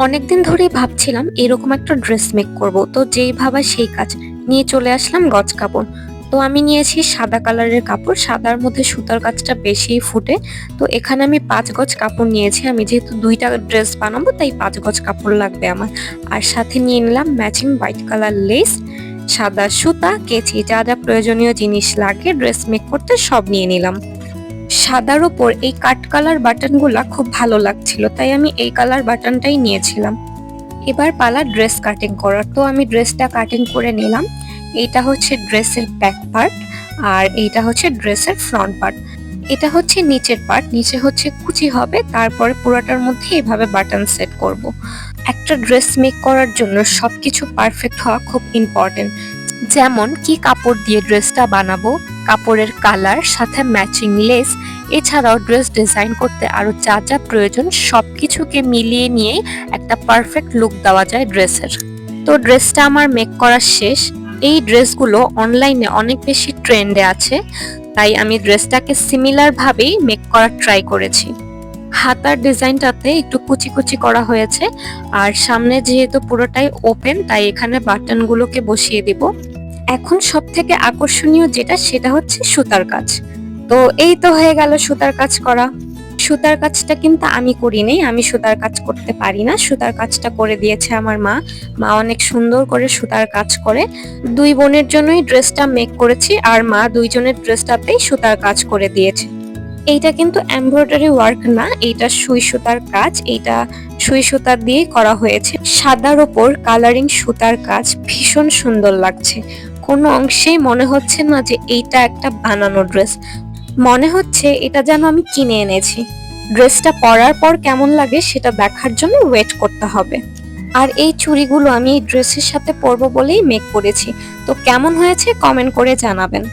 অনেকদিন ধরেই ভাবছিলাম এরকম একটা ড্রেস মেক করব, তো যেই ভাবা সেই কাজ। নিয়ে চলে আসলাম গজ কাপড়। তো আমি নিয়েছি সাদা কালারের কাপড়, সাদার মধ্যে সুতার কাজটা বেশিই ফুটে। তো এখানে আমি 5 গজ কাপড় নিয়েছি, আমি যেহেতু 2টা ড্রেস বানাবো তাই 5 গজ কাপড় লাগবে আমার। আর সাথে নিয়ে নিলাম ম্যাচিং হোয়াইট কালার লেস, সাদা সুতা, কেচি, যা যা প্রয়োজনীয় জিনিস লাগে ড্রেস মেক করতে সব নিয়ে নিলাম। সাদার ওপর এই কাট কালার বাটনগুলা খুব ভালো লাগছিল, তাই আমি এই কালার বাটনটাই নিয়েছিলাম। এবার পালা ড্রেস কাটিং করার। তো আমি ড্রেসটা কাটিং করে নিলাম। এইটা হচ্ছে ড্রেসের ব্যাক পার্ট, আর এইটা হচ্ছে ড্রেসের ফ্রন্ট পার্ট। এটা হচ্ছে নিচের পার্ট, নিচে হচ্ছে কুচি হবে, তারপরে পুরোটার মধ্যে এভাবে বাটন সেট করব। একটা ড্রেস মেক করার জন্য সবকিছু পারফেক্ট হওয়া খুব ইম্পর্টেন্ট। যেমন কি কাপড় দিয়ে ড্রেসটা বানাবো, কাপড়ের কালার, সাথে ম্যাচিং লেস, এছাড়াও ড্রেস ডিজাইন করতে আরো যা যা প্রয়োজন সবকিছুকে মিলিয়ে নিয়ে একটা পারফেক্ট লুক দেওয়া যায় ড্রেসের। তো ড্রেসটা আমার মেক করা শেষ। এই ড্রেসগুলো অনলাইনে অনেক বেশি ট্রেন্ডে আছে, তাই আমি ড্রেসটাকে সিমিলার ভাবেই মেক করার ট্রাই করেছি। হাতার ডিজাইনটাতে একটু কুচি কুচি করা হয়েছে, আর সামনে যেহেতু পুরোটাই ওপেন তাই এখানে বাটনগুলোকে বসিয়ে দিব। এখন সব থেকে আকর্ষণীয় যেটা সেটা হচ্ছে সুতার কাজ। তো এই তো হয়ে গেল সুতার কাজ করা। সুতার কাজটা কিন্তু আমি করিনি, আমি সুতার কাজ করতে পারি না, সুতার কাজটা করে দিয়েছে আমার মা। মা অনেক সুন্দর করে সুতার কাজ করে। দুই বোনের জন্যই ড্রেসটা মেক করেছি, আর মা দুইজনের ড্রেসটাতেই সুতার কাজ করে দিয়েছে। এইটা কিন্তু এমব্রয়ডারি ওয়ার্ক না, এইটা সুই সুতার কাজ। এইটা সুই সুতা দিয়ে করা হয়েছে। সাদার ওপর কালারিং সুতার কাজ ভীষণ সুন্দর লাগছে। কোনো অংশেই মনে হচ্ছে না যে এইটা একটা বানানো ড্রেস, মনে হচ্ছে এটা যেন আমি কিনে এনেছি। ড্রেসটা পরার পর কেমন লাগে সেটা দেখার জন্য ওয়েট করতে হবে। আর এই চুড়িগুলো আমি এই ড্রেসের সাথে পরবো বলেই মেক করেছি। তো কেমন হয়েছে কমেন্ট করে জানাবেন।